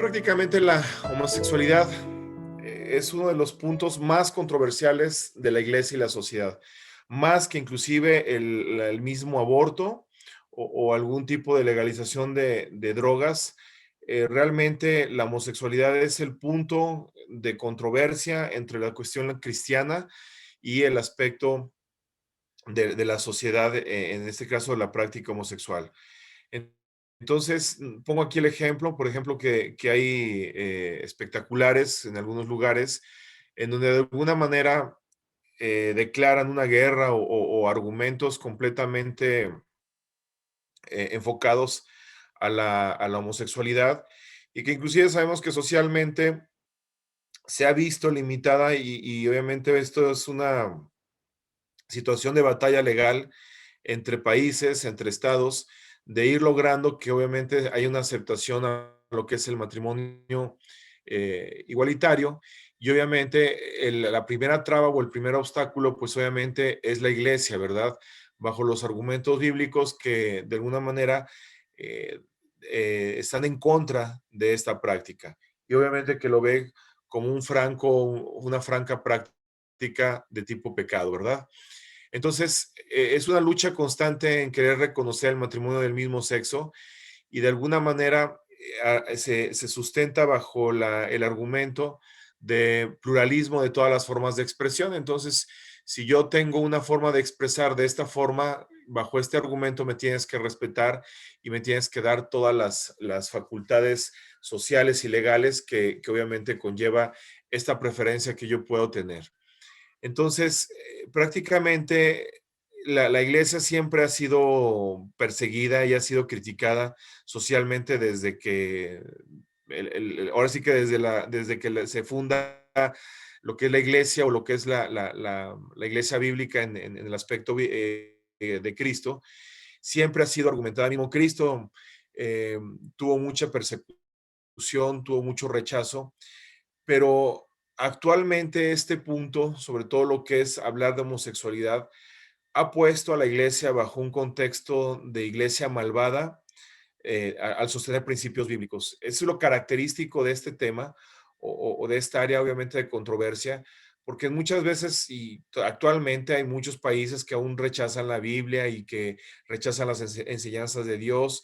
Prácticamente la homosexualidad es uno de los puntos más controversiales de la iglesia y la sociedad, más que inclusive el mismo aborto o algún tipo de legalización de drogas. Realmente la homosexualidad es el punto de controversia entre la cuestión cristiana y el aspecto de la sociedad, en este caso la práctica homosexual. En- Entonces, pongo aquí el ejemplo, por ejemplo, que hay espectaculares en algunos lugares en donde de alguna manera declaran una guerra o argumentos completamente enfocados a la homosexualidad y que inclusive sabemos que socialmente se ha visto limitada y obviamente esto es una situación de batalla legal entre países, entre estados, de ir logrando que obviamente haya una aceptación a lo que es el matrimonio igualitario. Y obviamente la primera traba o el primer obstáculo, pues obviamente es la iglesia, ¿verdad? Bajo los argumentos bíblicos que de alguna manera eh, están en contra de esta práctica. Y obviamente que lo ve como una franca práctica de tipo pecado, ¿verdad? Entonces, es una lucha constante en querer reconocer el matrimonio del mismo sexo y de alguna manera se sustenta bajo el argumento de pluralismo de todas las formas de expresión. Entonces, si yo tengo una forma de expresar de esta forma, bajo este argumento me tienes que respetar y me tienes que dar todas las facultades sociales y legales que obviamente conlleva esta preferencia que yo puedo tener. Entonces, prácticamente la iglesia siempre ha sido perseguida y ha sido criticada socialmente desde que, ahora sí que desde que se funda lo que es la iglesia o lo que es la iglesia bíblica en el aspecto de Cristo, siempre ha sido argumentada. Mismo Cristo eh, tuvo mucha persecución, tuvo mucho rechazo, pero actualmente este punto, sobre todo lo que es hablar de homosexualidad, ha puesto a la iglesia bajo un contexto de iglesia malvada al sostener principios bíblicos. Eso es lo característico de este tema o de esta área, obviamente, de controversia, porque muchas veces y actualmente hay muchos países que aún rechazan la Biblia y que rechazan las enseñanzas de Dios,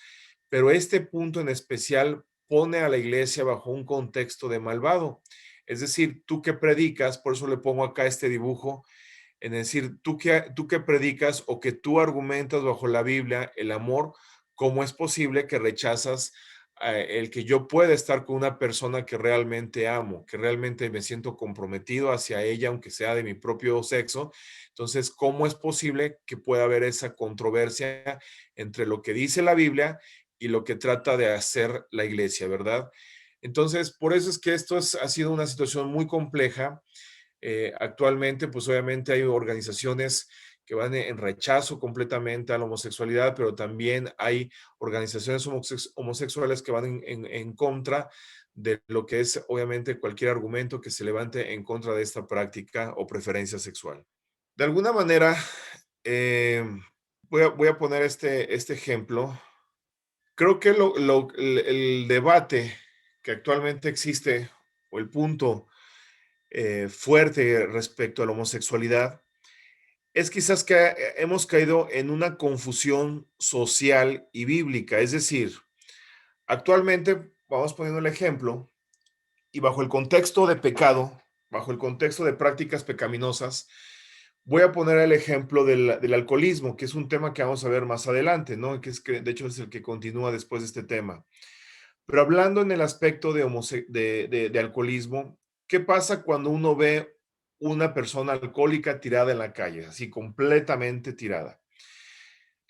pero este punto en especial pone a la iglesia bajo un contexto de malvado. Es decir, tú que predicas, por eso le pongo acá este dibujo, en decir, tú que predicas o que tú argumentas bajo la Biblia el amor, ¿cómo es posible que rechazas el que yo pueda estar con una persona que realmente amo, que realmente me siento comprometido hacia ella, aunque sea de mi propio sexo? Entonces, ¿cómo es posible que pueda haber esa controversia entre lo que dice la Biblia y lo que trata de hacer la iglesia, verdad? Entonces, por eso es que ha sido una situación muy compleja. Actualmente, pues obviamente hay organizaciones que van en rechazo completamente a la homosexualidad, pero también hay organizaciones homosexuales que van en contra de lo que es obviamente cualquier argumento que se levante en contra de esta práctica o preferencia sexual. De alguna manera, eh, voy a poner este ejemplo. Creo que el debate que actualmente existe o el punto fuerte respecto a la homosexualidad, es quizás que hemos caído en una confusión social y bíblica. Es decir, actualmente, vamos poniendo el ejemplo, y bajo el contexto de pecado, bajo el contexto de prácticas pecaminosas, voy a poner el ejemplo del alcoholismo, que es un tema que vamos a ver más adelante, ¿no? Que de hecho es el que continúa después de este tema. Pero hablando en el aspecto de alcoholismo, ¿qué pasa cuando uno ve una persona alcohólica tirada en la calle, así completamente tirada?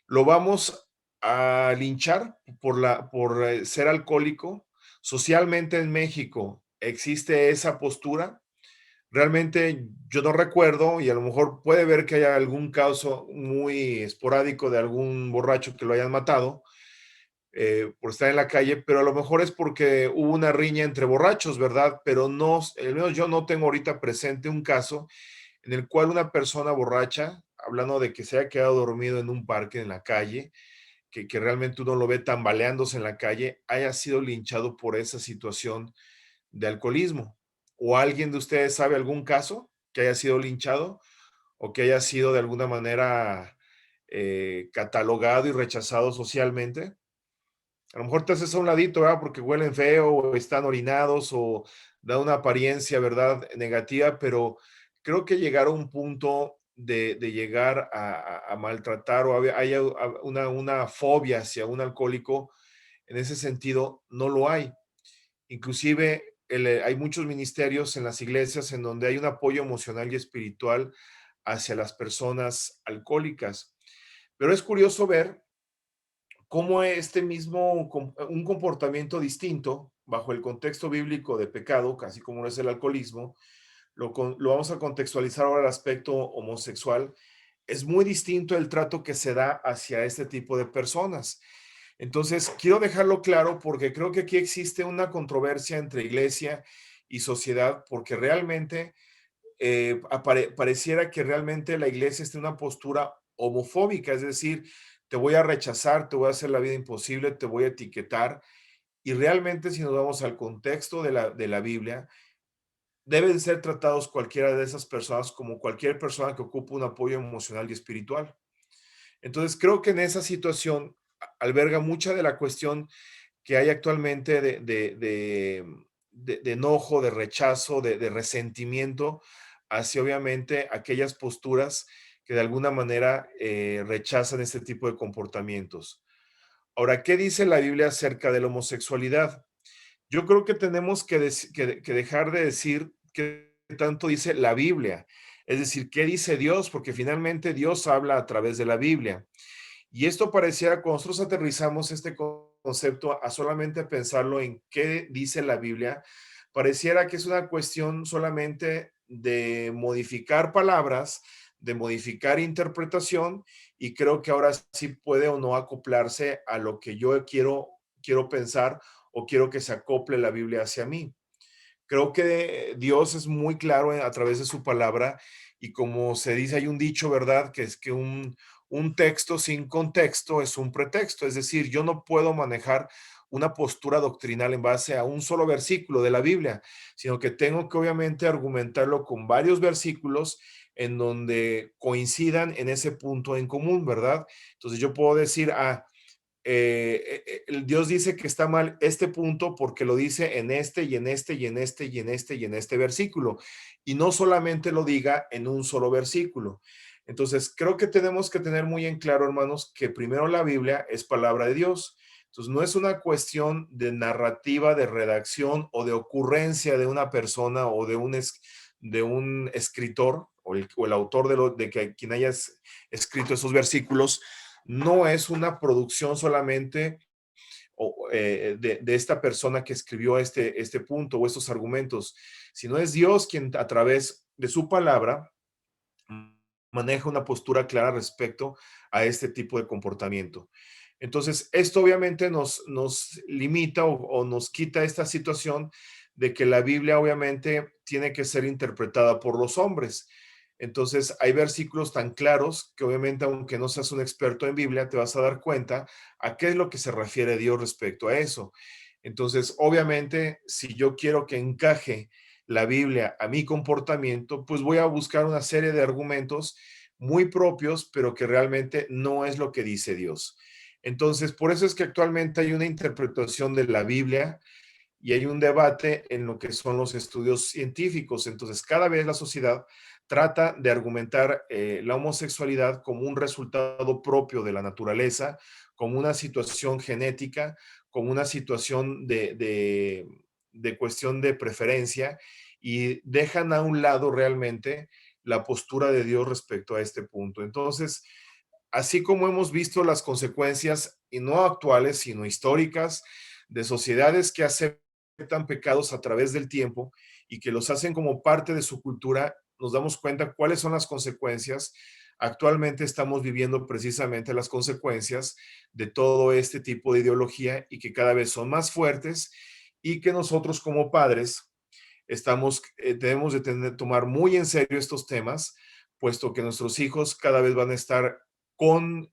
¿Lo vamos a linchar por ser alcohólico? Socialmente en México existe esa postura. Realmente yo no recuerdo y a lo mejor puede ver que haya algún caso muy esporádico de algún borracho que lo hayan matado, por estar en la calle, pero a lo mejor es porque hubo una riña entre borrachos, ¿verdad? Pero no, al menos yo no tengo ahorita presente un caso en el cual una persona borracha, hablando de que se haya quedado dormido en un parque en la calle, que realmente uno lo ve tambaleándose en la calle, haya sido linchado por esa situación de alcoholismo. ¿O alguien de ustedes sabe algún caso que haya sido linchado o que haya sido de alguna manera catalogado y rechazado socialmente? A lo mejor te haces a un ladito, ¿verdad? Porque huelen feo o están orinados o da una apariencia, ¿verdad? Negativa, pero creo que llegar a un punto de llegar a maltratar o haya una fobia hacia un alcohólico, en ese sentido, no lo hay. Inclusive hay muchos ministerios en las iglesias en donde hay un apoyo emocional y espiritual hacia las personas alcohólicas. Pero es curioso ver cómo este mismo, un comportamiento distinto bajo el contexto bíblico de pecado, casi como es el alcoholismo, lo vamos a contextualizar ahora al aspecto homosexual, es muy distinto el trato que se da hacia este tipo de personas. Entonces, quiero dejarlo claro porque creo que aquí existe una controversia entre iglesia y sociedad, porque realmente pareciera que realmente la iglesia está en una postura homofóbica, es decir, te voy a rechazar, te voy a hacer la vida imposible, te voy a etiquetar. Y realmente si nos vamos al contexto de la Biblia, deben ser tratados cualquiera de esas personas como cualquier persona que ocupe un apoyo emocional y espiritual. Entonces, creo que en esa situación alberga mucha de la cuestión que hay actualmente de enojo, de rechazo, de resentimiento hacia obviamente aquellas posturas que de alguna manera rechazan este tipo de comportamientos. Ahora, ¿qué dice la Biblia acerca de la homosexualidad? Yo creo que tenemos que dejar de decir qué tanto dice la Biblia, es decir, qué dice Dios, porque finalmente Dios habla a través de la Biblia. Y esto pareciera, cuando nosotros aterrizamos este concepto a solamente pensarlo en qué dice la Biblia, pareciera que es una cuestión solamente de modificar palabras, de modificar interpretación, y creo que ahora sí puede o no acoplarse a lo que yo quiero pensar o quiero que se acople la Biblia hacia mí. Creo que Dios es muy claro a través de su palabra y como se dice, hay un dicho, ¿verdad? Que es que un texto sin contexto es un pretexto, es decir, yo no puedo manejar una postura doctrinal en base a un solo versículo de la Biblia, sino que tengo que obviamente argumentarlo con varios versículos en donde coincidan en ese punto en común, ¿verdad? Entonces yo puedo decir, el Dios dice que está mal este punto porque lo dice en este y en este y en este y en este y en este versículo. Y no solamente lo diga en un solo versículo. Entonces, creo que tenemos que tener muy en claro, hermanos, que primero la Biblia es palabra de Dios. Entonces, no es una cuestión de narrativa, de redacción o de ocurrencia de una persona o de un escritor o el autor de que quien haya escrito esos versículos, no es una producción solamente de esta persona que escribió este punto o estos argumentos, sino es Dios quien a través de su palabra maneja una postura clara respecto a este tipo de comportamiento. Entonces, esto obviamente nos limita o nos quita esta situación de que la Biblia obviamente tiene que ser interpretada por los hombres. Entonces, hay versículos tan claros que obviamente, aunque no seas un experto en Biblia, te vas a dar cuenta a qué es lo que se refiere Dios respecto a eso. Entonces, obviamente, si yo quiero que encaje la Biblia a mi comportamiento, pues voy a buscar una serie de argumentos muy propios, pero que realmente no es lo que dice Dios. Entonces, por eso es que actualmente hay una interpretación de la Biblia y hay un debate en lo que son los estudios científicos. Entonces, cada vez la sociedad trata de argumentar la homosexualidad como un resultado propio de la naturaleza, como una situación genética, como una situación de cuestión de preferencia y dejan a un lado realmente la postura de Dios respecto a este punto. Entonces, así como hemos visto las consecuencias, y no actuales, sino históricas, de sociedades que aceptan pecados a través del tiempo y que los hacen como parte de su cultura, nos damos cuenta cuáles son las consecuencias. Actualmente estamos viviendo precisamente las consecuencias de todo este tipo de ideología y que cada vez son más fuertes y que nosotros como padres debemos de tomar muy en serio estos temas, puesto que nuestros hijos cada vez van a estar con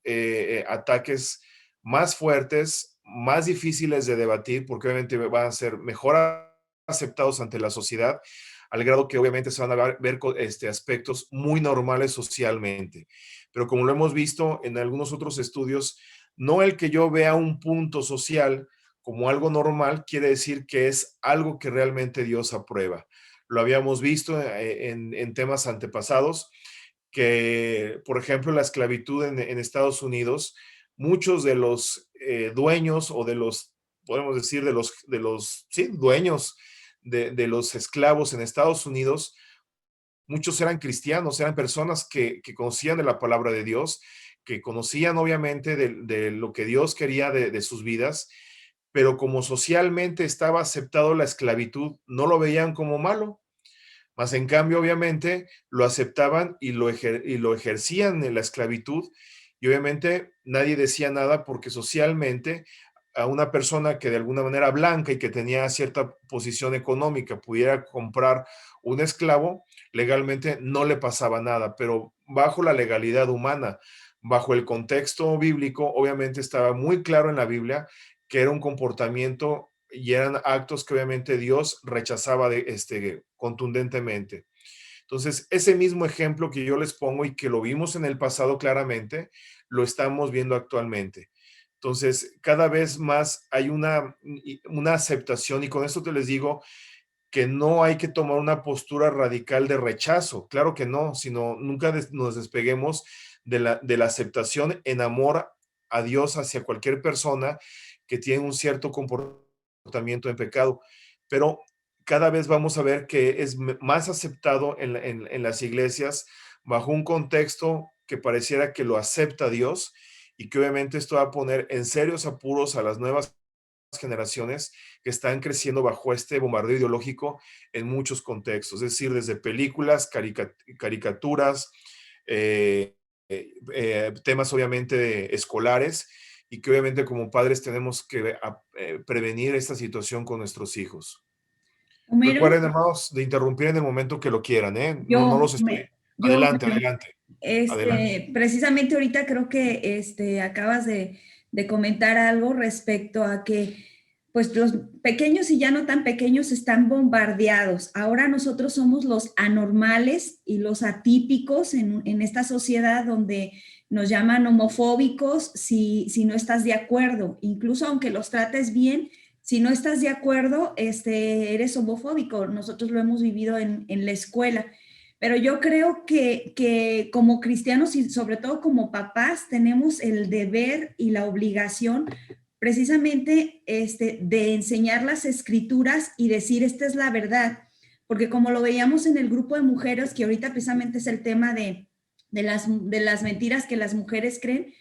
ataques más fuertes, más difíciles de debatir, porque obviamente van a ser mejor aceptados ante la sociedad, al grado que obviamente se van a ver aspectos muy normales socialmente. Pero como lo hemos visto en algunos otros estudios, no el que yo vea un punto social como algo normal quiere decir que es algo que realmente Dios aprueba. Lo habíamos visto en temas antepasados, que, por ejemplo, la esclavitud en Estados Unidos, muchos de los dueños o de los, podemos decir, de los sí, dueños de los esclavos en Estados Unidos, muchos eran cristianos, eran personas que conocían de la palabra de Dios, que conocían obviamente de lo que Dios quería de sus vidas, pero como socialmente estaba aceptado la esclavitud, no lo veían como malo, mas en cambio, obviamente, lo aceptaban y lo ejercían en la esclavitud, y obviamente nadie decía nada porque socialmente a una persona que de alguna manera blanca y que tenía cierta posición económica pudiera comprar un esclavo, legalmente no le pasaba nada, pero bajo la legalidad humana, bajo el contexto bíblico, obviamente estaba muy claro en la Biblia que era un comportamiento y eran actos que obviamente Dios rechazaba contundentemente. Entonces, ese mismo ejemplo que yo les pongo y que lo vimos en el pasado claramente, lo estamos viendo actualmente. Entonces, cada vez más hay una aceptación y con esto te les digo que no hay que tomar una postura radical de rechazo, claro que no, sino nunca nos despeguemos de la aceptación en amor a Dios hacia cualquier persona que tiene un cierto comportamiento en pecado, pero cada vez vamos a ver que es más aceptado en las iglesias bajo un contexto que pareciera que lo acepta Dios y que obviamente esto va a poner en serios apuros a las nuevas generaciones que están creciendo bajo este bombardeo ideológico en muchos contextos, es decir, desde películas, caricaturas, eh, temas obviamente escolares y que obviamente como padres tenemos que prevenir esta situación con nuestros hijos. Homero, Recuerden, hermanos, de interrumpir en el momento que lo quieran, ¿eh? No, no yo los estoy. me, yo Adelante, adelante, adelante. precisamente ahorita creo que acabas de comentar algo respecto a que pues los pequeños y ya no tan pequeños están bombardeados. Ahora nosotros somos los anormales y los atípicos en esta sociedad donde nos llaman homofóbicos si no estás de acuerdo. Incluso aunque los trates bien, si no estás de acuerdo, eres homofóbico. Nosotros lo hemos vivido en la escuela. Pero yo creo que como cristianos y sobre todo como papás tenemos el deber y la obligación precisamente de enseñar las escrituras y decir esta es la verdad. Porque como lo veíamos en el grupo de mujeres, que ahorita precisamente es el tema de las mentiras que las mujeres creen,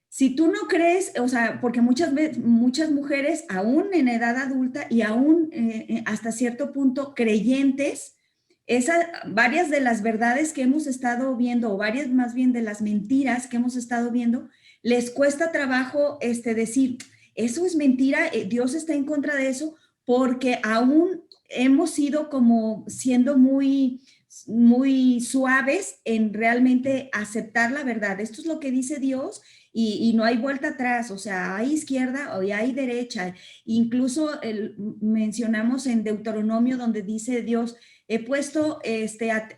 si tú no crees, o sea, porque muchas mujeres, aún en edad adulta y aún hasta cierto punto creyentes, varias de las verdades que hemos estado viendo, o varias más bien de las mentiras que hemos estado viendo, les cuesta trabajo decir, eso es mentira, Dios está en contra de eso, porque aún hemos ido como siendo muy suaves en realmente aceptar la verdad. Esto es lo que dice Dios y no hay vuelta atrás, o sea, hay izquierda o hay derecha. Incluso mencionamos en Deuteronomio donde dice Dios, he puesto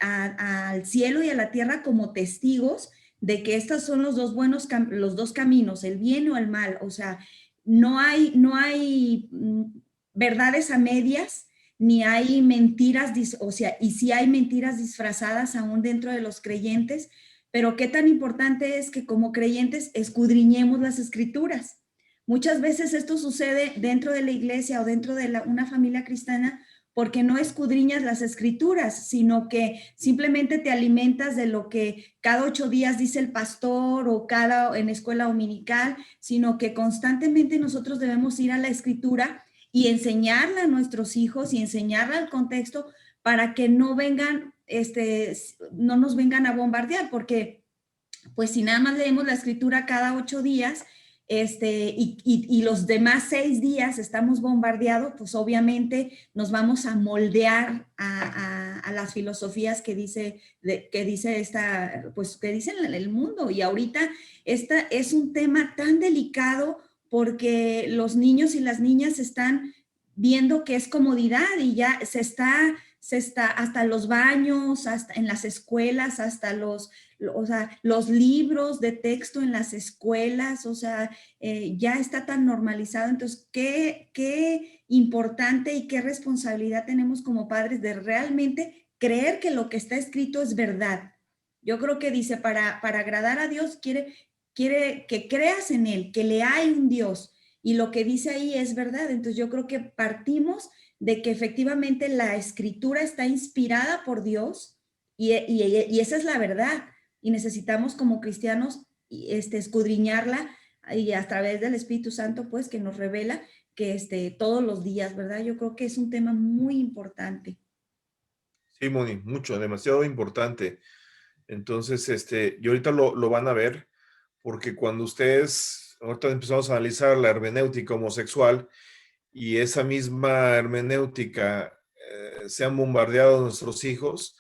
al cielo y a la tierra como testigos de que estos son los dos caminos, el bien o el mal. O sea, no hay verdades a medias, ni hay mentiras, o sea, y sí hay mentiras disfrazadas aún dentro de los creyentes, pero qué tan importante es que como creyentes escudriñemos las escrituras. Muchas veces esto sucede dentro de la iglesia o dentro de una familia cristiana porque no escudriñas las escrituras, sino que simplemente te alimentas de lo que cada 8 días dice el pastor o en escuela dominical, sino que constantemente nosotros debemos ir a la escritura y enseñarla a nuestros hijos y enseñarla al contexto para que no nos vengan a bombardear, porque pues si nada más leemos la escritura cada 8 días, y los demás 6 días estamos bombardeados, pues obviamente nos vamos a moldear a las filosofías pues que dicen el mundo. Y ahorita esta es un tema tan delicado porque los niños y las niñas están viendo que es comodidad y ya se está hasta los baños, hasta en las escuelas, hasta o sea, los libros de texto en las escuelas, o sea, ya está tan normalizado. Entonces, qué importante y qué responsabilidad tenemos como padres de realmente creer que lo que está escrito es verdad. Yo creo que dice, para agradar a Dios, quiere que creas en Él, que le hay un Dios. Y lo que dice ahí es verdad. Entonces yo creo que partimos de que efectivamente la escritura está inspirada por Dios y esa es la verdad. Y necesitamos como cristianos escudriñarla y a través del Espíritu Santo, pues, que nos revela que todos los días, ¿verdad? Yo creo que es un tema muy importante. Sí, Moni, mucho, demasiado importante. Entonces, y ahorita lo van a ver, porque cuando ustedes, ahorita empezamos a analizar la hermenéutica homosexual y esa misma hermenéutica se han bombardeado nuestros hijos,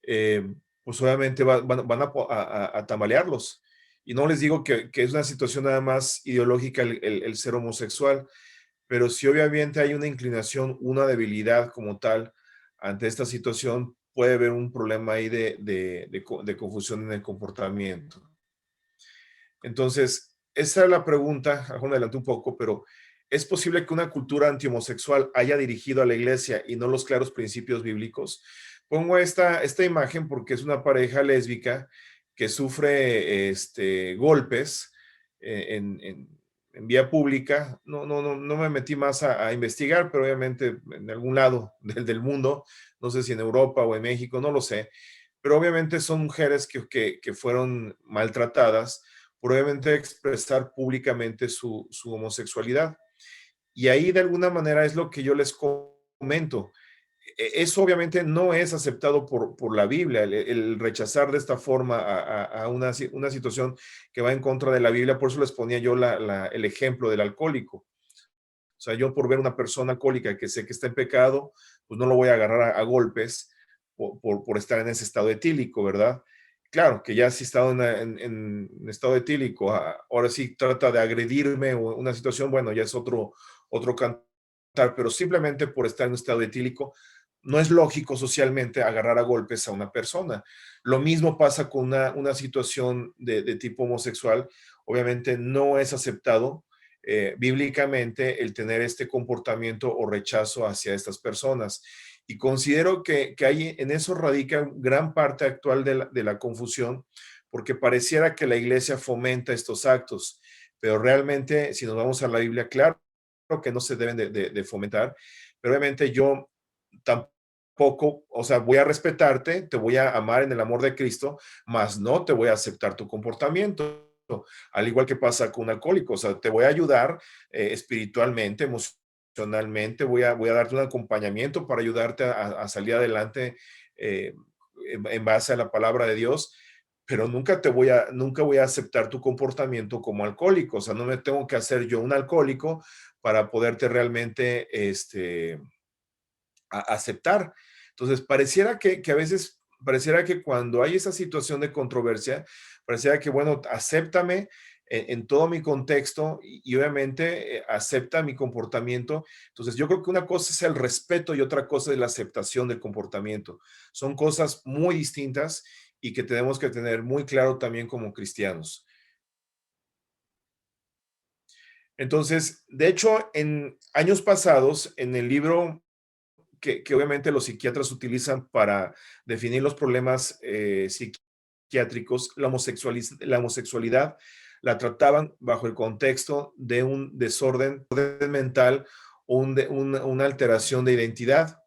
pues obviamente van a tambalearlos. Y no les digo que es una situación nada más ideológica el ser homosexual, pero si obviamente hay una inclinación, una debilidad como tal ante esta situación, puede haber un problema ahí de confusión en el comportamiento. Entonces, esa es la pregunta, me adelanté un poco, pero ¿es posible que una cultura antihomosexual haya dirigido a la iglesia y no los claros principios bíblicos? Pongo esta imagen porque es una pareja lésbica que sufre golpes en vía pública. No me metí más a investigar, pero obviamente en algún lado del mundo, no sé si en Europa o en México, no lo sé, pero obviamente son mujeres que fueron maltratadas por obviamente expresar públicamente su homosexualidad. Y ahí de alguna manera es lo que yo les comento. Eso obviamente no es aceptado por la Biblia, el rechazar de esta forma a una situación que va en contra de la Biblia. Por eso les ponía yo el ejemplo del alcohólico. O sea, yo por ver una persona alcohólica que sé que está en pecado, pues no lo voy a agarrar a golpes por estar en ese estado etílico, ¿verdad? Claro, que ya si estado en estado etílico, ahora sí trata de agredirme o una situación, bueno, ya es otro cantar, pero simplemente por estar en un estado etílico, no es lógico socialmente agarrar a golpes a una persona. Lo mismo pasa con una situación de tipo homosexual. Obviamente no es aceptado bíblicamente el tener este comportamiento o rechazo hacia estas personas. Y considero que hay, en eso radica gran parte actual de la confusión, porque pareciera que la iglesia fomenta estos actos, pero realmente, si nos vamos a la Biblia, claro que no se deben de fomentar, pero obviamente yo tampoco, o sea, voy a respetarte, te voy a amar en el amor de Cristo, mas no te voy a aceptar tu comportamiento. Al igual que pasa con un alcohólico, o sea, te voy a ayudar espiritualmente, emocionalmente, voy a darte un acompañamiento para ayudarte a salir adelante eh, en base a la palabra de Dios, pero nunca voy a aceptar tu comportamiento como alcohólico, o sea, no me tengo que hacer yo un alcohólico para poderte realmente aceptar. Entonces, pareciera que a veces, pareciera que cuando hay esa situación de controversia, pareciera que, bueno, acéptame en todo mi contexto y obviamente acepta mi comportamiento. Entonces, yo creo que una cosa es el respeto y otra cosa es la aceptación del comportamiento. Son cosas muy distintas y que tenemos que tener muy claro también como cristianos. Entonces, de hecho, en años pasados, en el libro que obviamente los psiquiatras utilizan para definir los problemas psiquiátricos, la homosexualidad la trataban bajo el contexto de un desorden mental o una alteración de identidad.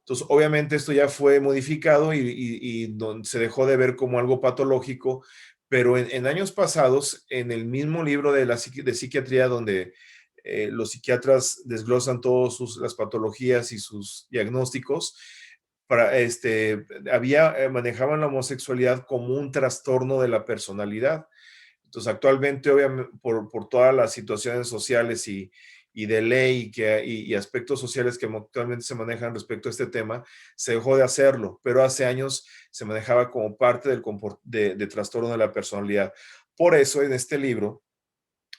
Entonces, obviamente esto ya fue modificado y se dejó de ver como algo patológico, pero en años pasados, en el mismo libro de psiquiatría, donde los psiquiatras desglosan todas las patologías y sus diagnósticos, manejaban la homosexualidad como un trastorno de la personalidad. Entonces, actualmente, obviamente, por todas las situaciones sociales y de ley y aspectos sociales que actualmente se manejan respecto a este tema, se dejó de hacerlo, pero hace años se manejaba como parte de trastorno de la personalidad. Por eso, en este libro,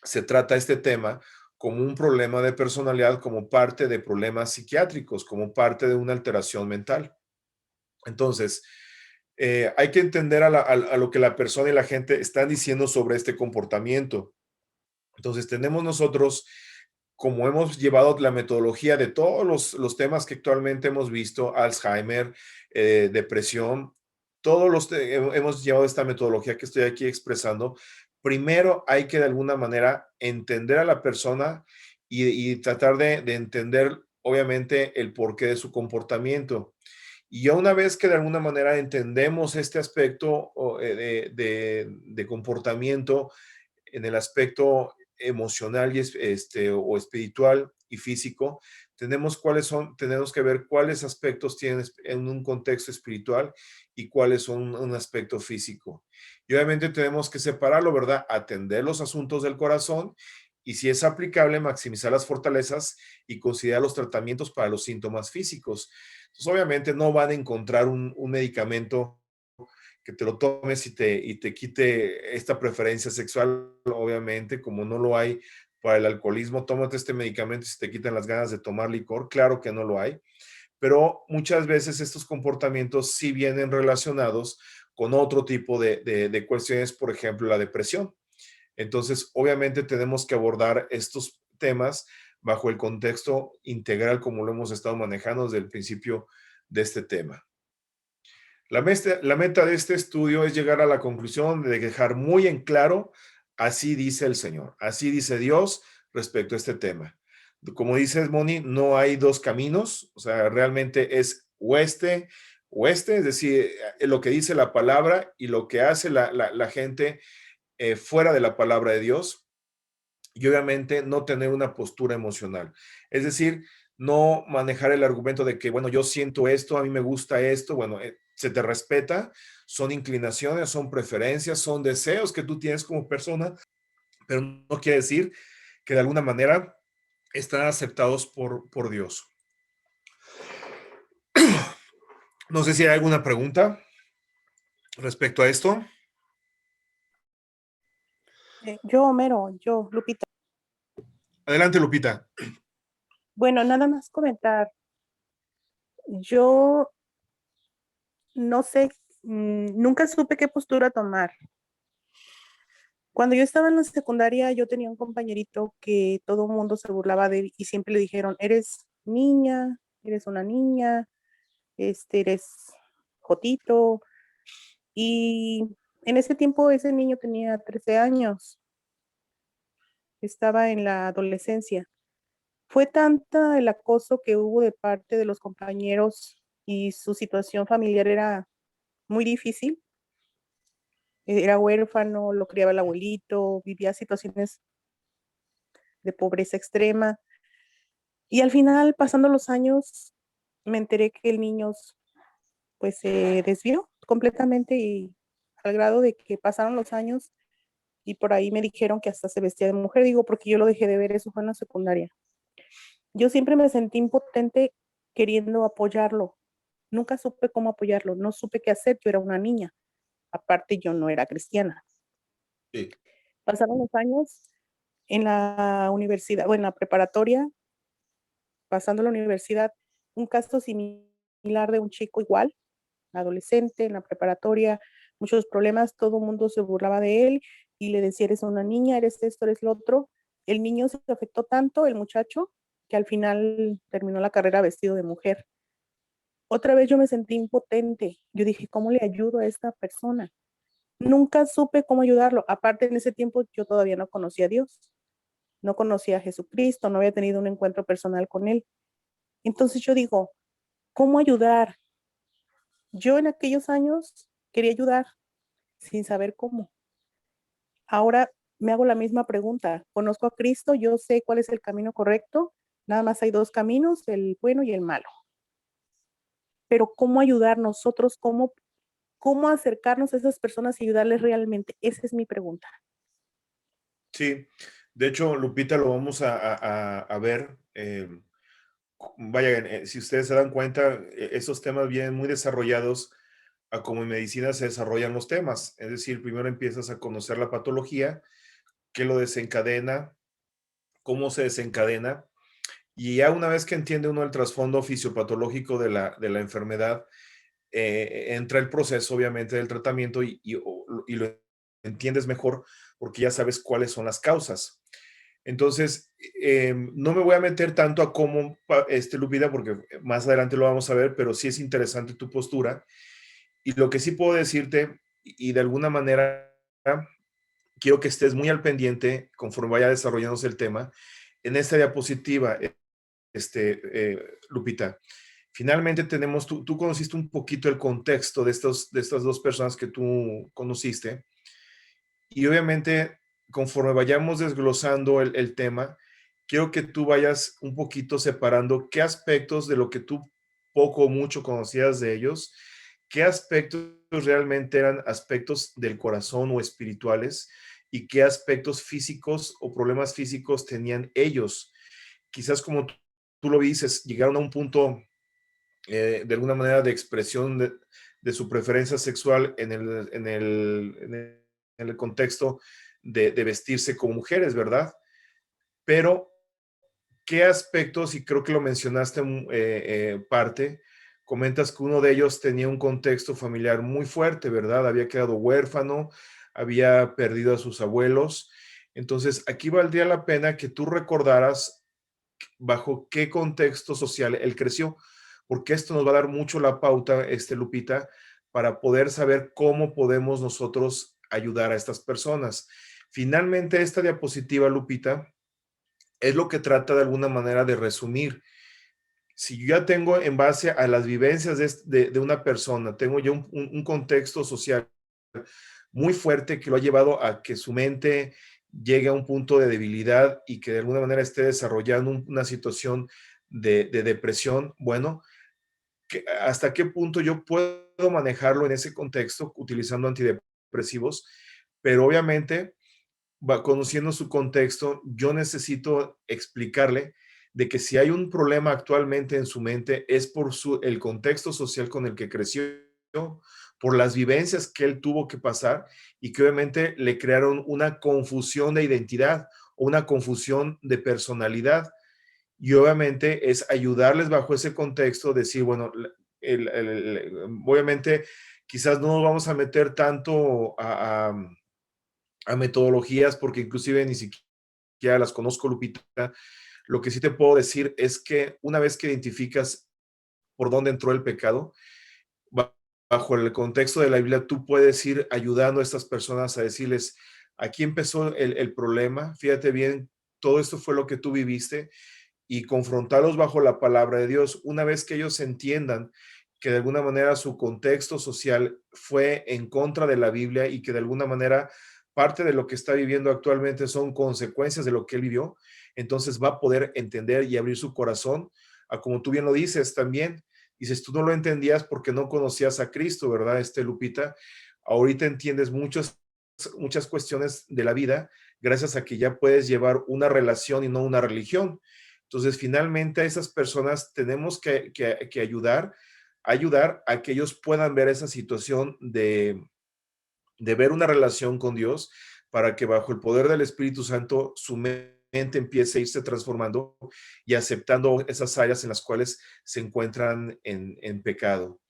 se trata este tema como un problema de personalidad, como parte de problemas psiquiátricos, como parte de una alteración mental. Entonces, hay que entender a lo que la persona y la gente están diciendo sobre este comportamiento. Entonces, tenemos nosotros, como hemos llevado la metodología de todos los temas que actualmente hemos visto, Alzheimer, depresión, hemos llevado esta metodología que estoy aquí expresando. Primero hay que de alguna manera entender a la persona y tratar de entender, obviamente, el porqué de su comportamiento. Y ya una vez que de alguna manera entendemos este aspecto de comportamiento, en el aspecto emocional o espiritual y físico, tenemos que ver cuáles aspectos tienen en un contexto espiritual y cuáles son un aspecto físico. Y obviamente tenemos que separarlo, ¿verdad? Atender los asuntos del corazón y si es aplicable, maximizar las fortalezas y considerar los tratamientos para los síntomas físicos. Entonces, obviamente no van a encontrar un medicamento que te lo tomes y te quite esta preferencia sexual, obviamente, como no lo hay para el alcoholismo, tómate este medicamento y se te quitan las ganas de tomar licor, claro que no lo hay, pero muchas veces estos comportamientos sí vienen relacionados con otro tipo de cuestiones, por ejemplo, la depresión. Entonces, obviamente tenemos que abordar estos temas bajo el contexto integral como lo hemos estado manejando desde el principio de este tema. La meta de este estudio es llegar a la conclusión de dejar muy en claro, así dice el Señor, así dice Dios respecto a este tema. Como dices, Moni, no hay dos caminos, o sea, realmente es oeste, es decir, lo que dice la palabra y lo que hace la gente fuera de la palabra de Dios y obviamente no tener una postura emocional. Es decir, no manejar el argumento de que, bueno, yo siento esto, a mí me gusta esto, bueno, se te respeta, son inclinaciones, son preferencias, son deseos que tú tienes como persona, pero no quiere decir que de alguna manera están aceptados por Dios. No sé si hay alguna pregunta respecto a esto. Yo, Lupita. Adelante, Lupita. Bueno, nada más comentar. Yo no sé, nunca supe qué postura tomar. Cuando yo estaba en la secundaria, yo tenía un compañerito que todo el mundo se burlaba de él y siempre le dijeron, eres niña, eres una niña, eres jotito. Y en ese tiempo ese niño tenía 13 años, estaba en la adolescencia. Fue tanta el acoso que hubo de parte de los compañeros y su situación familiar era muy difícil. Era huérfano, lo criaba el abuelito, vivía situaciones de pobreza extrema. Y al final, pasando los años, me enteré que el niño pues se desvió completamente y al grado de que pasaron los años y por ahí me dijeron que hasta se vestía de mujer. Digo, porque yo lo dejé de ver, eso fue en la secundaria. Yo siempre me sentí impotente queriendo apoyarlo. Nunca supe cómo apoyarlo, no supe qué hacer, yo era una niña. Aparte, yo no era cristiana. Sí. Pasaron los años en la universidad o en la preparatoria, pasando a la universidad, un caso similar de un chico igual, adolescente, en la preparatoria, muchos problemas, todo el mundo se burlaba de él y le decía, eres una niña, eres esto, eres lo otro. El niño se afectó tanto, el muchacho, que al final terminó la carrera vestido de mujer. Otra vez yo me sentí impotente. Yo dije, ¿cómo le ayudo a esta persona? Nunca supe cómo ayudarlo. Aparte, en ese tiempo yo todavía no conocía a Dios, no conocía a Jesucristo, no había tenido un encuentro personal con Él. Entonces yo digo, ¿cómo ayudar? Yo en aquellos años quería ayudar sin saber cómo. Ahora me hago la misma pregunta. Conozco a Cristo, yo sé cuál es el camino correcto. Nada más hay dos caminos, el bueno y el malo. Pero ¿cómo ayudar nosotros? ¿Cómo acercarnos a esas personas y ayudarles realmente? Esa es mi pregunta. Sí, de hecho, Lupita, lo vamos a ver. Vaya, si ustedes se dan cuenta, esos temas vienen muy desarrollados a como en medicina se desarrollan los temas. Es decir, primero empiezas a conocer la patología, qué lo desencadena, cómo se desencadena. Y ya una vez que entiende uno el trasfondo fisiopatológico de la enfermedad, entra el proceso, obviamente, del tratamiento y lo entiendes mejor porque ya sabes cuáles son las causas. Entonces, no me voy a meter tanto a cómo, Lupita, porque más adelante lo vamos a ver, pero sí es interesante tu postura. Y lo que sí puedo decirte, y de alguna manera quiero que estés muy al pendiente conforme vaya desarrollándose el tema, en esta diapositiva, Lupita. Finalmente tenemos, tú conociste un poquito el contexto de estas dos personas que tú conociste y obviamente conforme vayamos desglosando el tema, quiero que tú vayas un poquito separando qué aspectos de lo que tú poco o mucho conocías de ellos, qué aspectos realmente eran aspectos del corazón o espirituales y qué aspectos físicos o problemas físicos tenían ellos. Quizás como tú lo dices, llegaron a un punto de alguna manera de expresión de su preferencia sexual en el contexto de vestirse como mujeres, ¿verdad? Pero, ¿qué aspectos, y creo que lo mencionaste parte, comentas que uno de ellos tenía un contexto familiar muy fuerte, ¿verdad? Había quedado huérfano, había perdido a sus abuelos. Entonces, aquí valdría la pena que tú recordaras bajo qué contexto social él creció, porque esto nos va a dar mucho la pauta, Lupita, para poder saber cómo podemos nosotros ayudar a estas personas. Finalmente, esta diapositiva, Lupita, es lo que trata de alguna manera de resumir. Si yo ya tengo en base a las vivencias de una persona, tengo ya un contexto social muy fuerte que lo ha llevado a que su mente llegue a un punto de debilidad y que de alguna manera esté desarrollando una situación de depresión, bueno, ¿hasta qué punto yo puedo manejarlo en ese contexto utilizando antidepresivos? Pero obviamente, conociendo su contexto, yo necesito explicarle de que si hay un problema actualmente en su mente es por el contexto social con el que creció, por las vivencias que él tuvo que pasar y que obviamente le crearon una confusión de identidad o una confusión de personalidad. Y obviamente es ayudarles bajo ese contexto, decir, bueno, obviamente quizás no nos vamos a meter tanto a metodologías porque inclusive ni siquiera las conozco, Lupita. Lo que sí te puedo decir es que una vez que identificas por dónde entró el pecado, bajo el contexto de la Biblia, tú puedes ir ayudando a estas personas a decirles, aquí empezó el problema, fíjate bien, todo esto fue lo que tú viviste y confrontarlos bajo la palabra de Dios. Una vez que ellos entiendan que de alguna manera su contexto social fue en contra de la Biblia y que de alguna manera parte de lo que está viviendo actualmente son consecuencias de lo que él vivió, entonces va a poder entender y abrir su corazón a, como tú bien lo dices también, dices, tú no lo entendías porque no conocías a Cristo, ¿verdad, Lupita? Ahorita entiendes muchas cuestiones de la vida gracias a que ya puedes llevar una relación y no una religión. Entonces, finalmente a esas personas tenemos que ayudar a que ellos puedan ver esa situación de ver una relación con Dios para que bajo el poder del Espíritu Santo su mente empiece a irse transformando y aceptando esas áreas en las cuales se encuentran en pecado.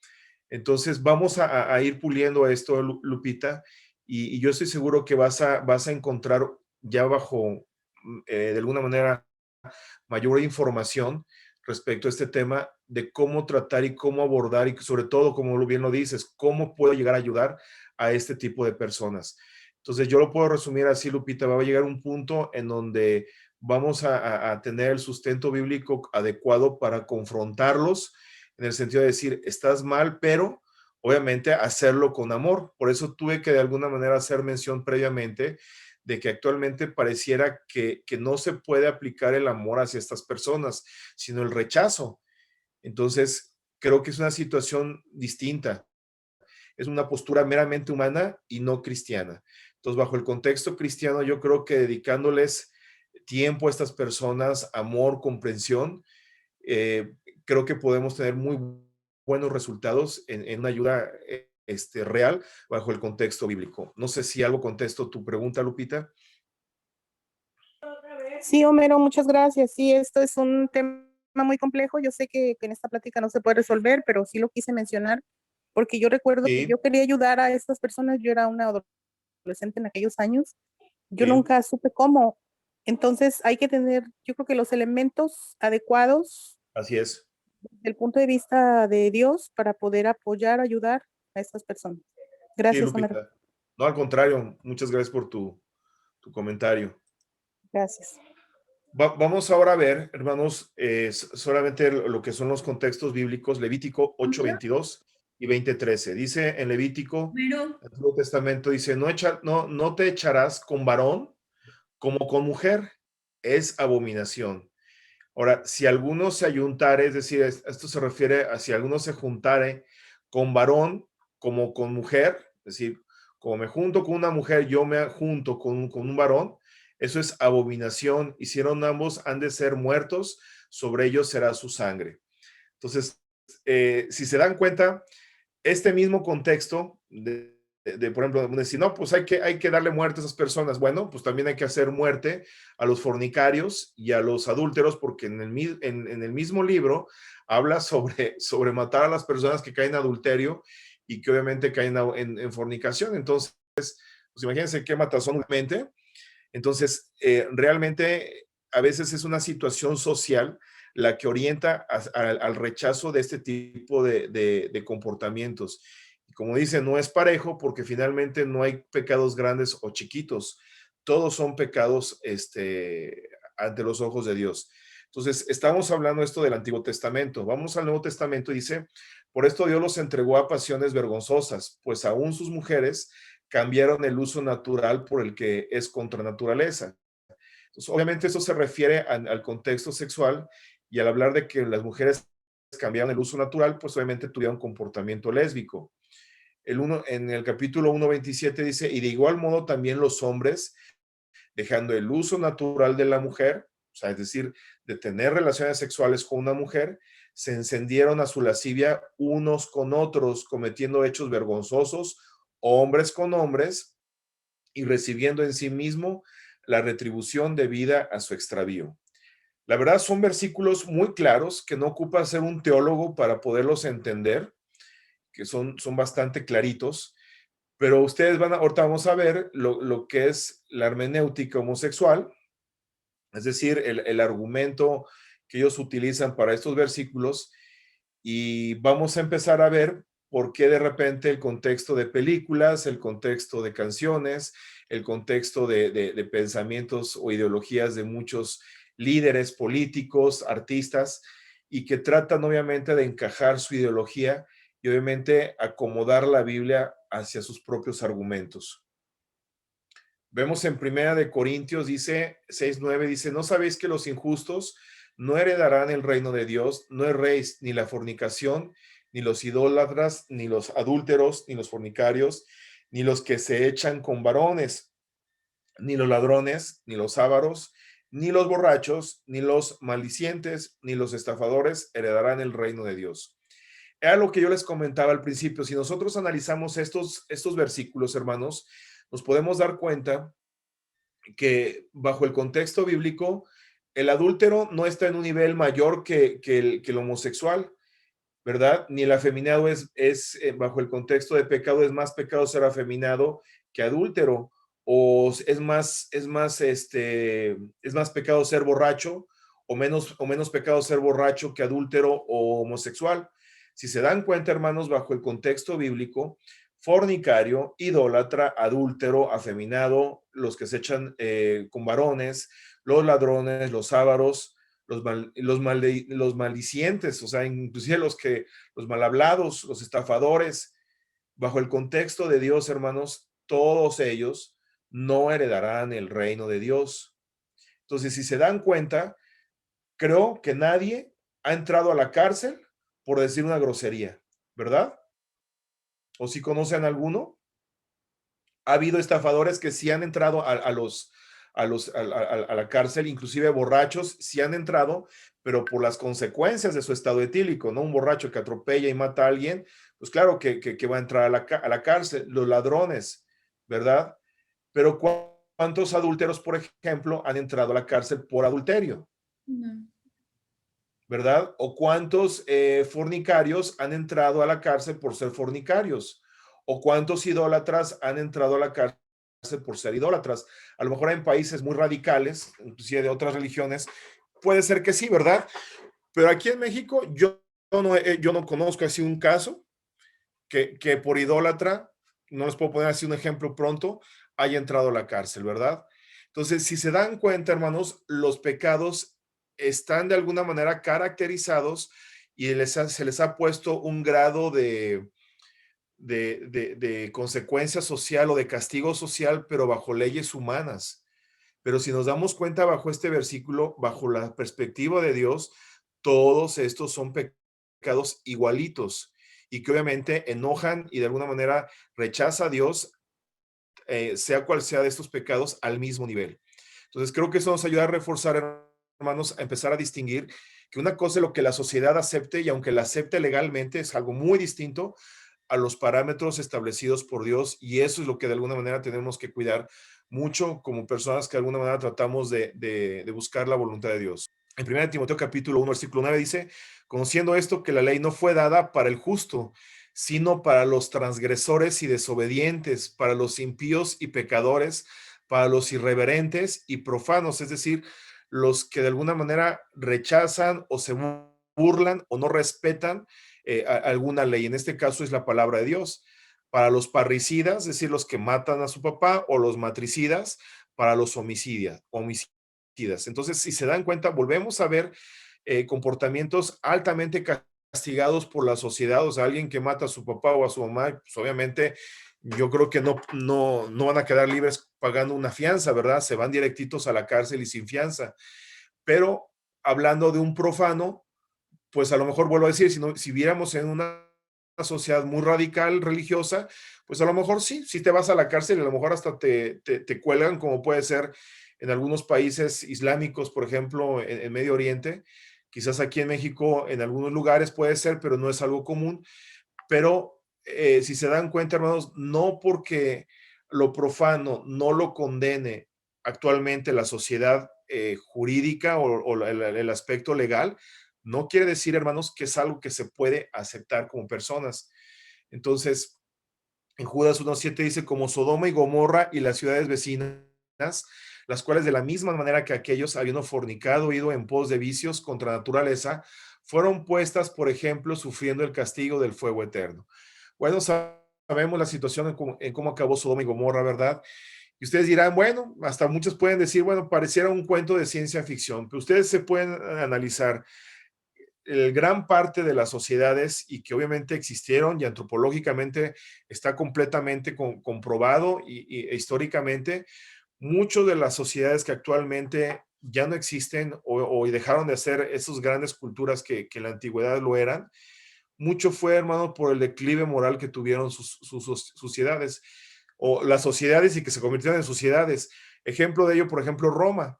Entonces, vamos a ir puliendo esto, Lupita, y yo estoy seguro que vas a encontrar ya bajo, de alguna manera, mayor información respecto a este tema de cómo tratar y cómo abordar y sobre todo, como bien lo dices, cómo puedo llegar a ayudar a este tipo de personas. Entonces yo lo puedo resumir así, Lupita, va a llegar un punto en donde vamos a tener el sustento bíblico adecuado para confrontarlos en el sentido de decir, estás mal, pero obviamente hacerlo con amor. Por eso tuve que de alguna manera hacer mención previamente de que actualmente pareciera que no se puede aplicar el amor hacia estas personas, sino el rechazo. Entonces, creo que es una situación distinta. Es una postura meramente humana y no cristiana. Entonces, bajo el contexto cristiano, yo creo que dedicándoles tiempo a estas personas, amor, comprensión, eh, creo que podemos tener muy buenos resultados en una ayuda real bajo el contexto bíblico. No sé si algo contesto tu pregunta, Lupita. Sí, Homero, muchas gracias. Sí, esto es un tema muy complejo. Yo sé que en esta plática no se puede resolver, pero sí lo quise mencionar porque yo recuerdo que Sí, yo quería ayudar a estas personas. Yo era una adolescente en aquellos años. Yo sí, nunca supe cómo. Entonces hay que tener, yo creo que los elementos adecuados así es. desde el punto de vista de Dios para poder apoyar, ayudar a estas personas. Sí, Gracias, Homero. Lupita. No, al contrario, muchas gracias por tu comentario. Gracias. Vamos ahora a ver, hermanos, solamente lo que son los contextos bíblicos, Levítico 8, Homero, 22 y 20, 13. Dice en Levítico, Homero, el Antiguo Testamento, dice, no te echarás con varón como con mujer, es abominación. Ahora, si alguno se ayuntare, es decir, esto se refiere a si alguno se juntare con varón como con mujer, es decir, como me junto con una mujer, yo me junto con un varón, eso es abominación. Hicieron ambos, han de ser muertos, sobre ellos será su sangre. Entonces, si se dan cuenta, este mismo contexto por ejemplo, decir, no, pues hay que darle muerte a esas personas. Bueno, pues también hay que hacer muerte a los fornicarios y a los adúlteros, porque en el mismo libro habla sobre matar a las personas que caen en adulterio y que obviamente caen en fornicación. Entonces, pues imagínense qué matazón realmente. Entonces, realmente a veces es una situación social la que orienta al rechazo de este tipo de comportamientos. Y como dice, no es parejo porque finalmente no hay pecados grandes o chiquitos. Todos son pecados ante los ojos de Dios. Entonces, estamos hablando esto del Antiguo Testamento. Vamos al Nuevo Testamento y dice, por esto Dios los entregó a pasiones vergonzosas, pues aún sus mujeres cambiaron el uso natural por el que es contra naturaleza. Entonces, obviamente eso se refiere al contexto sexual y al hablar de que las mujeres cambiaron el uso natural, pues obviamente tuvieron un comportamiento lésbico. En el capítulo 1:27 dice, y de igual modo también los hombres, dejando el uso natural de la mujer, o sea, es decir, de tener relaciones sexuales con una mujer, se encendieron a su lascivia unos con otros, cometiendo hechos vergonzosos, hombres con hombres, y recibiendo en sí mismo la retribución debida a su extravío. La verdad son versículos muy claros que no ocupa ser un teólogo para poderlos entender, que son bastante claritos, pero ustedes ahorita vamos a ver lo que es la hermenéutica homosexual, es decir, el argumento que ellos utilizan para estos versículos, y vamos a empezar a ver por qué de repente el contexto de películas, el contexto de canciones, el contexto de pensamientos o ideologías de muchos líderes políticos, artistas, y que tratan obviamente de encajar su ideología y obviamente acomodar la Biblia hacia sus propios argumentos. Vemos en Primera de Corintios, dice 6:9, dice, ¿no sabéis que los injustos no heredarán el reino de Dios? No erréis ni la fornicación, ni los idólatras, ni los adúlteros, ni los fornicarios, ni los que se echan con varones, ni los ladrones, ni los ávaros, ni los borrachos, ni los malicientes, ni los estafadores heredarán el reino de Dios. Era lo que yo les comentaba al principio. Si nosotros analizamos estos versículos, hermanos, nos podemos dar cuenta que bajo el contexto bíblico, el adúltero no está en un nivel mayor que el homosexual, ¿verdad? Ni el afeminado bajo el contexto de pecado, es más pecado ser afeminado que adúltero, o es más pecado ser borracho, o menos pecado ser borracho que adúltero o homosexual. Si se dan cuenta, hermanos, bajo el contexto bíblico, fornicario, idólatra, adúltero, afeminado, los que se echan con varones, los ladrones, los ávaros, los malicientes, o sea, inclusive los mal hablados, los estafadores, bajo el contexto de Dios, hermanos, todos ellos no heredarán el reino de Dios. Entonces, si se dan cuenta, creo que nadie ha entrado a la cárcel por decir una grosería, ¿verdad? ¿O si conocen alguno? Ha habido estafadores que sí han entrado a la cárcel, inclusive borrachos sí han entrado, pero por las consecuencias de su estado etílico, ¿no? Un borracho que atropella y mata a alguien, pues claro que va a entrar a la cárcel. Los ladrones, ¿verdad? Pero ¿Cuántos adúlteros, por ejemplo, han entrado a la cárcel por adulterio? No. ¿Verdad? ¿O cuántos fornicarios han entrado a la cárcel por ser fornicarios? ¿O cuántos idólatras han entrado a la cárcel por ser idólatras? A lo mejor en países muy radicales, inclusive de otras religiones, puede ser que sí, ¿verdad? Pero aquí en México yo no conozco así un caso que por idólatra, no les puedo poner así un ejemplo pronto, haya entrado a la cárcel, ¿verdad? Entonces, si se dan cuenta, hermanos, los pecados están de alguna manera caracterizados y se les ha puesto un grado de consecuencia social o de castigo social, pero bajo leyes humanas. Pero si nos damos cuenta bajo este versículo, bajo la perspectiva de Dios, todos estos son pecados igualitos y que obviamente enojan y de alguna manera rechaza a Dios, sea cual sea de estos pecados, al mismo nivel. Entonces creo que eso nos ayuda a reforzar, hermanos, a empezar a distinguir que una cosa es lo que la sociedad acepte y aunque la acepte legalmente es algo muy distinto a los parámetros establecidos por Dios y eso es lo que de alguna manera tenemos que cuidar mucho como personas que de alguna manera tratamos de buscar la voluntad de Dios. En 1 Timoteo capítulo 1, versículo 9 dice, conociendo esto que la ley no fue dada para el justo, sino para los transgresores y desobedientes, para los impíos y pecadores, para los irreverentes y profanos, es decir, los que de alguna manera rechazan o se burlan o no respetan alguna ley. En este caso es la palabra de Dios. Para los parricidas, es decir, los que matan a su papá, o los matricidas, para los homicidas. Entonces, si se dan cuenta, volvemos a ver comportamientos altamente castigados por la sociedad, o sea, alguien que mata a su papá o a su mamá, pues obviamente yo creo que no van a quedar libres pagando una fianza, ¿verdad? Se van directitos a la cárcel y sin fianza. Pero hablando de un profano, pues a lo mejor vuelvo a decir, si viéramos en una sociedad muy radical religiosa, pues a lo mejor sí te vas a la cárcel y a lo mejor hasta te cuelgan, como puede ser en algunos países islámicos, por ejemplo, en Medio Oriente. Quizás aquí en México, en algunos lugares puede ser, pero no es algo común. Pero si se dan cuenta, hermanos, no porque lo profano no lo condene actualmente la sociedad jurídica o el aspecto legal, no quiere decir, hermanos, que es algo que se puede aceptar como personas. Entonces, en Judas 1.7 dice, como Sodoma y Gomorra y las ciudades vecinas, las cuales de la misma manera que aquellos, habiendo fornicado, ido en pos de vicios contra naturaleza, fueron puestas, por ejemplo, sufriendo el castigo del fuego eterno. Bueno, sabemos la situación en cómo acabó Sodoma y Gomorra, ¿verdad? Y ustedes dirán, bueno, hasta muchos pueden decir, bueno, pareciera un cuento de ciencia ficción, pero ustedes se pueden analizar gran parte de las sociedades y que obviamente existieron y antropológicamente está completamente comprobado e históricamente, muchas de las sociedades que actualmente ya no existen o dejaron de ser esas grandes culturas que en la antigüedad lo eran, mucho fue, hermano, por el declive moral que tuvieron sus sociedades o las sociedades y que se convirtieron en sociedades. Ejemplo de ello, por ejemplo, Roma.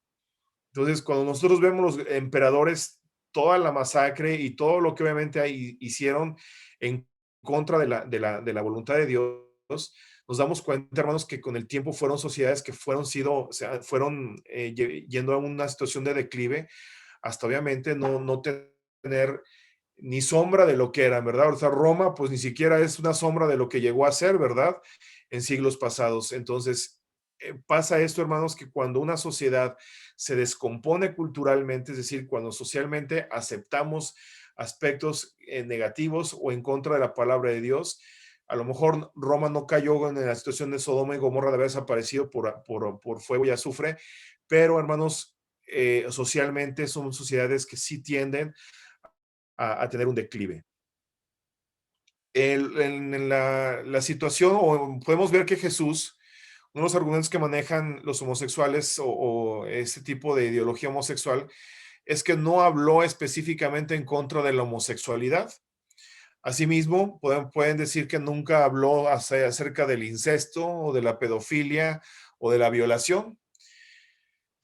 Entonces, cuando nosotros vemos los emperadores, toda la masacre y todo lo que obviamente hicieron en contra de la voluntad de Dios, nos damos cuenta, hermanos, que con el tiempo fueron sociedades que o sea, fueron yendo a una situación de declive, hasta obviamente no tener ni sombra de lo que eran, ¿verdad? O sea, Roma, pues ni siquiera es una sombra de lo que llegó a ser, ¿verdad? En siglos pasados. Entonces, pasa esto, hermanos, que cuando una sociedad se descompone culturalmente, es decir, cuando socialmente aceptamos aspectos negativos o en contra de la palabra de Dios, a lo mejor Roma no cayó en la situación de Sodoma y Gomorra de haber desaparecido por fuego y azufre, pero hermanos, socialmente son sociedades que sí tienden a tener un declive. En la situación, o podemos ver que Jesús, uno de los argumentos que manejan los homosexuales o este tipo de ideología homosexual es que no habló específicamente en contra de la homosexualidad. Asimismo, pueden decir que nunca habló acerca del incesto o de la pedofilia o de la violación.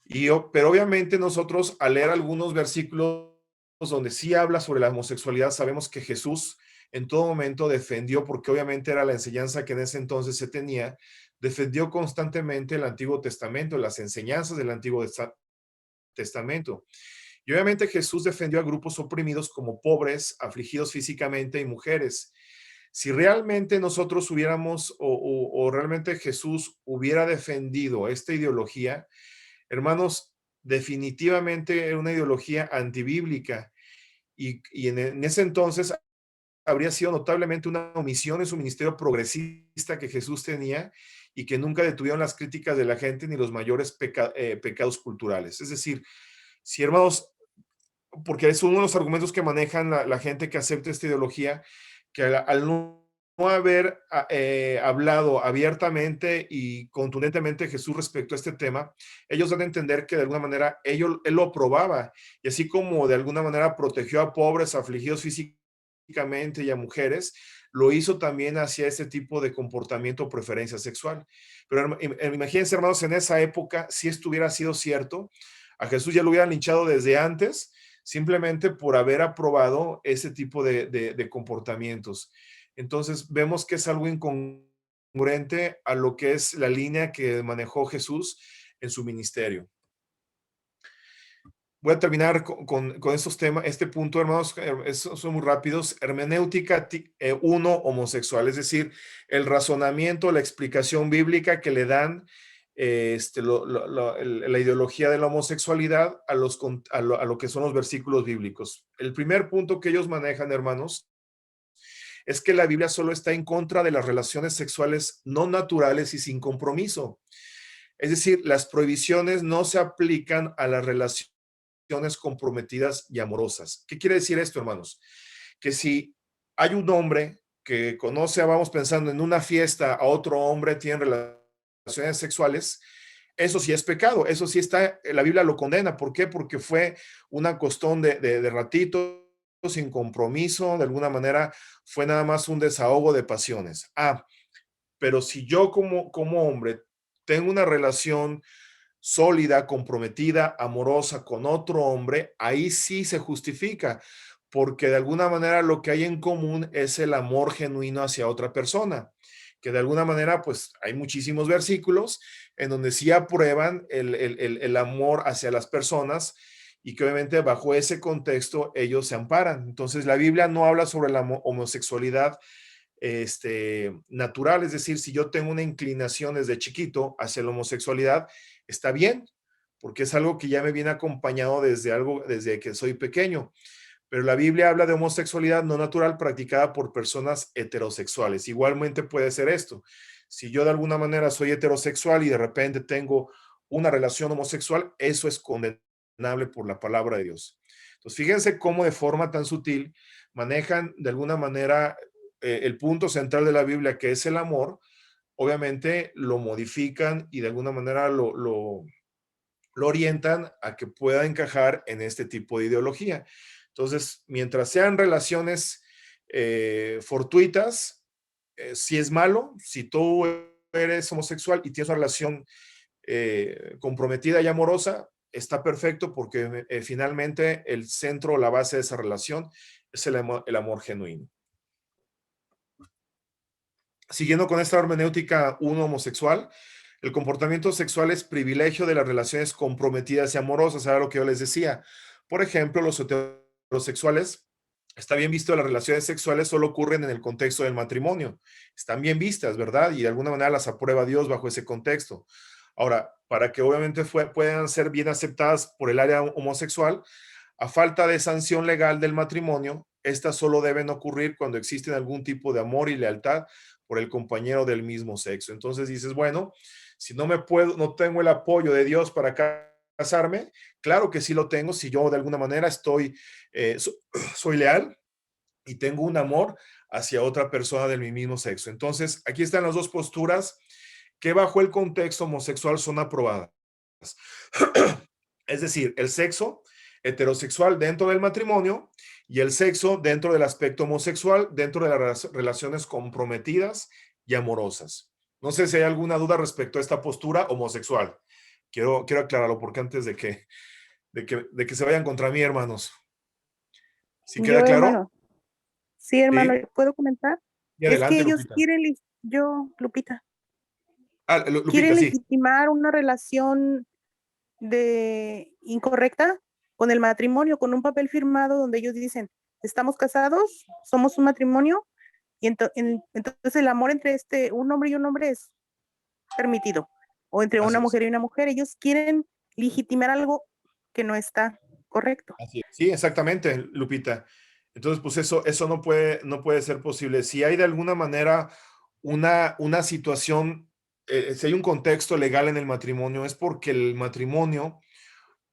Pero obviamente nosotros al leer algunos versículos donde sí habla sobre la homosexualidad, sabemos que Jesús en todo momento defendió, porque obviamente era la enseñanza que en ese entonces se tenía, defendió constantemente el Antiguo Testamento, las enseñanzas del Antiguo Testamento. Y obviamente Jesús defendió a grupos oprimidos como pobres, afligidos físicamente y mujeres. Si realmente nosotros hubiéramos o realmente Jesús hubiera defendido esta ideología, hermanos, definitivamente era una ideología antibíblica y en ese entonces habría sido notablemente una omisión en su ministerio progresista que Jesús tenía y que nunca detuvieron las críticas de la gente ni los mayores pecados culturales. Es decir, si hermanos, porque es uno de los argumentos que manejan la gente que acepta esta ideología, que al no haber hablado abiertamente y contundentemente Jesús respecto a este tema, ellos dan a entender que de alguna manera él lo aprobaba, y así como de alguna manera protegió a pobres, afligidos físicamente y a mujeres, lo hizo también hacia ese tipo de comportamiento o preferencia sexual. Pero imagínense, hermanos, en esa época, si esto hubiera sido cierto, a Jesús ya lo hubieran linchado desde antes, simplemente por haber aprobado ese tipo de comportamientos. Entonces vemos que es algo incongruente a lo que es la línea que manejó Jesús en su ministerio. Voy a terminar con estos temas, este punto, hermanos, son muy rápidos. Hermenéutica 1, homosexual, es decir, el razonamiento, la explicación bíblica que le dan la ideología de la homosexualidad a lo que son los versículos bíblicos. El primer punto que ellos manejan, hermanos, es que la Biblia solo está en contra de las relaciones sexuales no naturales y sin compromiso. Es decir, las prohibiciones no se aplican a las relaciones comprometidas y amorosas. ¿Qué quiere decir esto, hermanos? Que si hay un hombre que conoce, vamos pensando en una fiesta, a otro hombre, tienen relaciones sexuales, eso sí es pecado, eso sí está, la Biblia lo condena. ¿Por qué? Porque fue una costón de ratito, sin compromiso, de alguna manera fue nada más un desahogo de pasiones. Pero si yo como hombre tengo una relación sólida, comprometida, amorosa con otro hombre, ahí sí se justifica, porque de alguna manera lo que hay en común es el amor genuino hacia otra persona, que de alguna manera pues hay muchísimos versículos en donde sí aprueban el amor hacia las personas y que obviamente bajo ese contexto ellos se amparan. Entonces la Biblia no habla sobre la homosexualidad natural, es decir, si yo tengo una inclinación desde chiquito hacia la homosexualidad, está bien, porque es algo que ya me viene acompañado desde que soy pequeño. Pero la Biblia habla de homosexualidad no natural practicada por personas heterosexuales. Igualmente puede ser esto. Si yo de alguna manera soy heterosexual y de repente tengo una relación homosexual, eso es condenable por la palabra de Dios. Entonces, fíjense cómo de forma tan sutil manejan de alguna manera el punto central de la Biblia, que es el amor, obviamente lo modifican y de alguna manera lo orientan a que pueda encajar en este tipo de ideología. Entonces, mientras sean relaciones fortuitas, si es malo, si tú eres homosexual y tienes una relación comprometida y amorosa, está perfecto porque finalmente el centro, la base de esa relación es el amor genuino. Siguiendo con esta hermenéutica uno homosexual, el comportamiento sexual es privilegio de las relaciones comprometidas y amorosas, era lo que yo les decía. Por ejemplo, los heterosexuales, está bien visto, las relaciones sexuales solo ocurren en el contexto del matrimonio. Están bien vistas, ¿verdad? Y de alguna manera las aprueba Dios bajo ese contexto. Ahora, para que obviamente puedan ser bien aceptadas por el área homosexual, a falta de sanción legal del matrimonio, estas solo deben ocurrir cuando existen algún tipo de amor y lealtad por el compañero del mismo sexo. Entonces dices, bueno, si no tengo el apoyo de Dios para casarme, claro que sí lo tengo, si yo de alguna manera soy leal y tengo un amor hacia otra persona de mi mismo sexo. Entonces, aquí están las dos posturas que bajo el contexto homosexual son aprobadas. Es decir, el sexo heterosexual dentro del matrimonio y el sexo dentro del aspecto homosexual, dentro de las relaciones comprometidas y amorosas. No sé si hay alguna duda respecto a esta postura homosexual. Quiero aclararlo porque antes de que se vayan contra mí, hermanos. ¿Sí queda Yo, claro? hermano, sí, hermano, Sí. ¿puedo comentar? Y Es que adelante, ellos Lupita. quieren, Lupita, Lupita, quieren sí. legitimar una relación incorrecta con el matrimonio, con un papel firmado donde ellos dicen, estamos casados, somos un matrimonio, y entonces el amor entre un hombre y un hombre es permitido, o entre Así una es. mujer y una mujer. Ellos quieren legitimar algo que no está correcto. Así es. Sí, exactamente, Lupita. Entonces, pues eso no puede ser posible. Si hay de alguna manera una situación, si hay un contexto legal en el matrimonio, es porque el matrimonio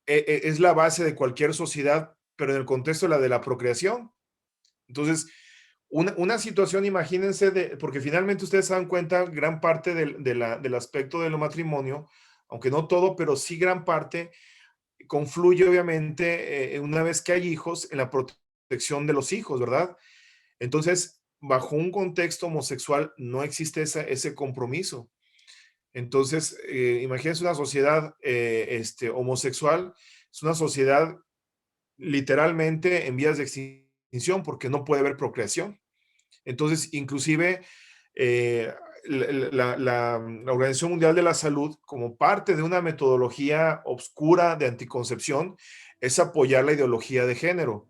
es la base de cualquier sociedad, pero en el contexto de la procreación. Entonces, una situación, imagínense, porque finalmente ustedes se dan cuenta, gran parte del aspecto del matrimonio, aunque no todo, pero sí gran parte, confluye obviamente, una vez que hay hijos, en la protección de los hijos, ¿verdad? Entonces, bajo un contexto homosexual no existe ese compromiso. Entonces, imagínense una sociedad homosexual, es una sociedad literalmente en vías de extinción porque no puede haber procreación. Entonces, inclusive, eh, la Organización Mundial de la Salud, como parte de una metodología obscura de anticoncepción, es apoyar la ideología de género.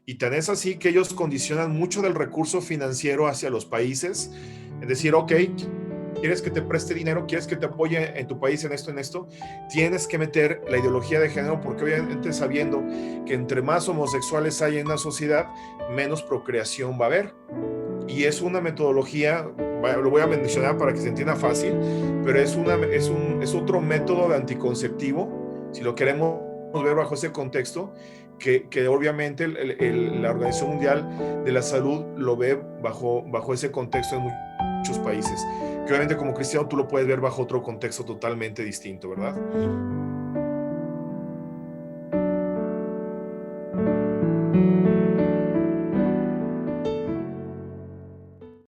Y tan es así que ellos condicionan mucho del recurso financiero hacia los países, es decir, ok, quieres que te preste dinero, quieres que te apoye en tu país en esto, tienes que meter la ideología de género porque obviamente sabiendo que entre más homosexuales hay en una sociedad, menos procreación va a haber. Y es una metodología, lo voy a mencionar para que se entienda fácil, pero es otro método de anticonceptivo, si lo queremos ver bajo ese contexto, que obviamente la Organización Mundial de la Salud lo ve bajo ese contexto en muchos países, que obviamente como cristiano tú lo puedes ver bajo otro contexto totalmente distinto, ¿verdad?